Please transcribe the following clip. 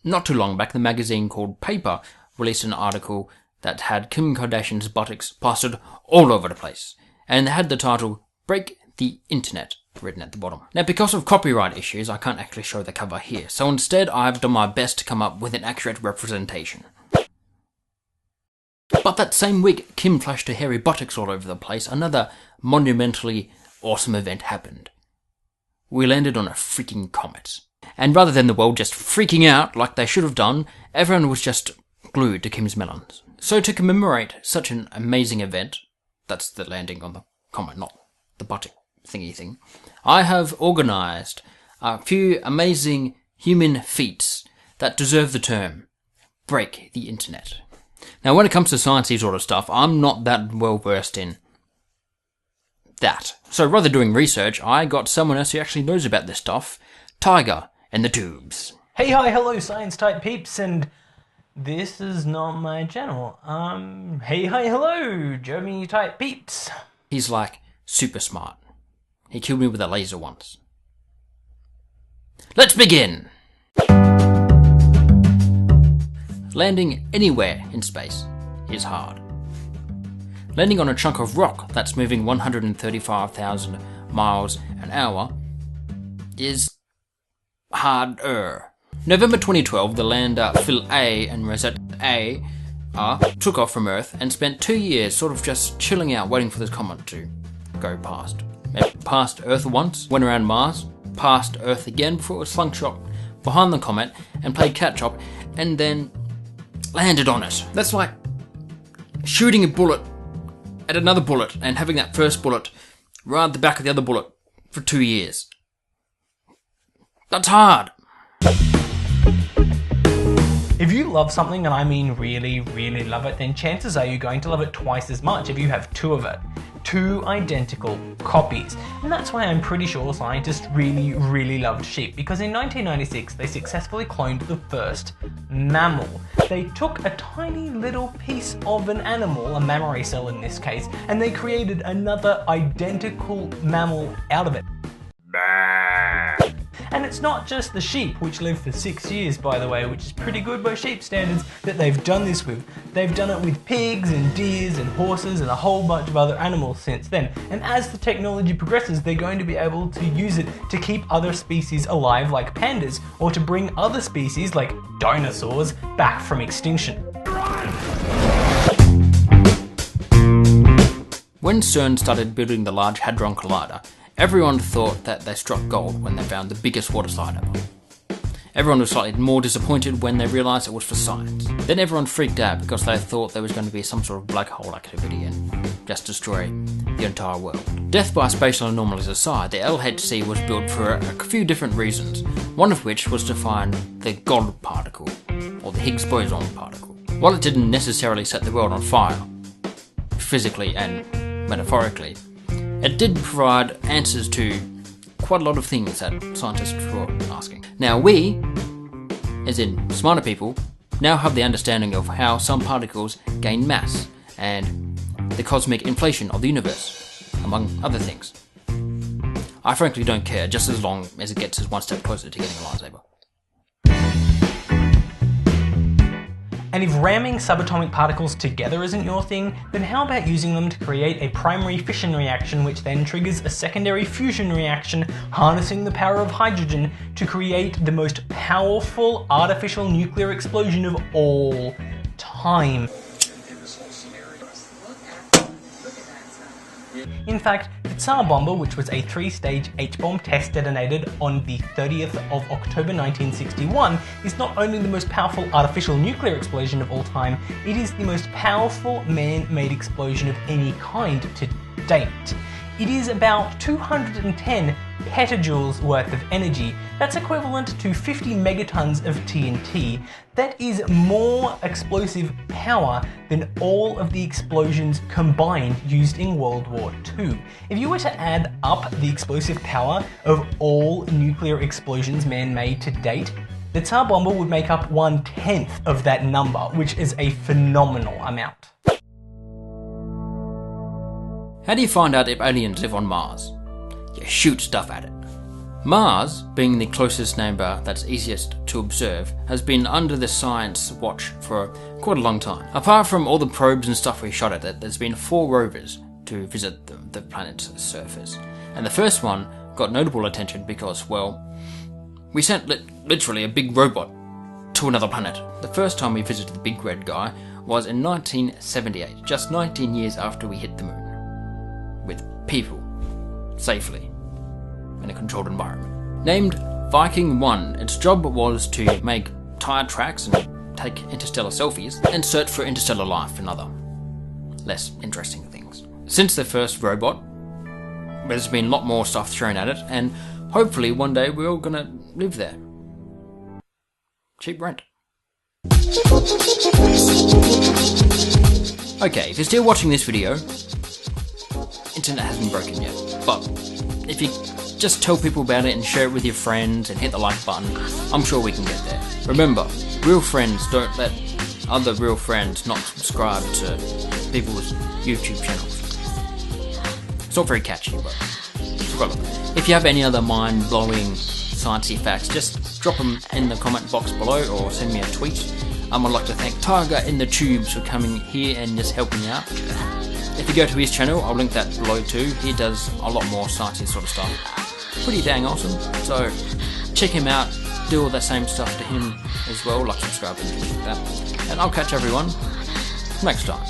Not too long back, the magazine called Paper released an article that had Kim Kardashian's buttocks plastered all over the place, and had the title, "Break the Internet," written at the bottom. Now, because of copyright issues, I can't actually show the cover here, so instead I've done my best to come up with an accurate representation. But that same week, Kim flashed her hairy buttocks all over the place. Another monumentally awesome event happened. We landed on a freaking comet. And rather than the world just freaking out like they should have done, everyone was just glued to Kim's melons. So to commemorate such an amazing event, that's the landing on the comet, not the buttock thingy thing, I have organised a few amazing human feats that deserve the term, break the internet. Now, when it comes to sciencey sort of stuff, I'm not that well versed in that. So rather than doing research, I got someone else who actually knows about this stuff, TigerInTheTubes. Hey, hi, hello, science type peeps, and this is not my channel. Hey, hi, hello, Jeremy type peeps. He's like super smart. He killed me with a laser once. Let's begin! Landing anywhere in space is hard. Landing on a chunk of rock that's moving 135,000 miles an hour is harder. November 2012, the lander Phil A and Rosette A took off from Earth and spent 2 years sort of just chilling out waiting for this comet to go past. It passed Earth once, went around Mars, passed Earth again before it was slingshot behind the comet and played catch-up, and then landed on it. That's like shooting a bullet at another bullet and having that first bullet ride the back of the other bullet for 2 years. That's hard. If you love something, and I mean really, really love it, then chances are you're going to love it twice as much if you have two of it. Two identical copies. And that's why I'm pretty sure scientists really, really loved sheep, because in 1996 they successfully cloned the first mammal. They took a tiny little piece of an animal, a mammary cell in this case, and they created another identical mammal out of it. And it's not just the sheep, which lived for 6 years, by the way, which is pretty good by sheep standards, that they've done this with. They've done it with pigs and deers and horses and a whole bunch of other animals since then. And as the technology progresses, they're going to be able to use it to keep other species alive like pandas, or to bring other species like dinosaurs back from extinction. When CERN started building the Large Hadron Collider, everyone thought that they struck gold when they found the biggest water slide ever. Everyone was slightly more disappointed when they realised it was for science. Then everyone freaked out because they thought there was going to be some sort of black hole activity and just destroy the entire world. Death by spatial anomalies aside, the LHC was built for a few different reasons, one of which was to find the God particle, or the Higgs boson particle. While it didn't necessarily set the world on fire, physically and metaphorically, it did provide answers to quite a lot of things that scientists were asking. Now we, as in smarter people, now have the understanding of how some particles gain mass and the cosmic inflation of the universe, among other things. I frankly don't care, just as long as it gets us one step closer to getting a lightsaber. And if ramming subatomic particles together isn't your thing, then how about using them to create a primary fission reaction, which then triggers a secondary fusion reaction, harnessing the power of hydrogen to create the most powerful artificial nuclear explosion of all time. In fact, the Tsar Bomba, which was a 3-stage H-bomb test detonated on the 30th of October 1961, is not only the most powerful artificial nuclear explosion of all time, it is the most powerful man-made explosion of any kind to date. It is about 210 petajoules worth of energy. That's equivalent to 50 megatons of TNT. That is more explosive power than all of the explosions combined used in World War II. If you were to add up the explosive power of all nuclear explosions man-made to date, the Tsar Bomba would make up 1/10 of that number, which is a phenomenal amount. How do you find out if aliens live on Mars? You shoot stuff at it. Mars, being the closest neighbour that's easiest to observe, has been under the science watch for quite a long time. Apart from all the probes and stuff we shot at it, there's been 4 rovers to visit the planet's surface. And the first one got notable attention because, well, we sent literally a big robot to another planet. The first time we visited the big red guy was in 1978, just 19 years after we hit the moon, with people, safely, in a controlled environment. Named Viking 1, its job was to make tire tracks and take interstellar selfies and search for interstellar life and other less interesting things. Since the first robot, there's been a lot more stuff thrown at it, and hopefully one day we're all gonna live there. Cheap rent. Okay, if you're still watching this video, internet hasn't broken yet, but if you just tell people about it and share it with your friends and hit the like button, I'm sure we can get there. Remember, real friends don't let other real friends not subscribe to people's YouTube channels. It's not very catchy, but it's relevant. If you have any other mind-blowing sciencey facts, just drop them in the comment box below or send me a tweet. I'd like to thank TigerInTheTubes for coming here and just helping out. If you go to his channel, I'll link that below too. He does a lot more sciencey sort of stuff. Pretty dang awesome. So check him out, do all that same stuff to him as well, like subscribe and things like that. And I'll catch everyone next time.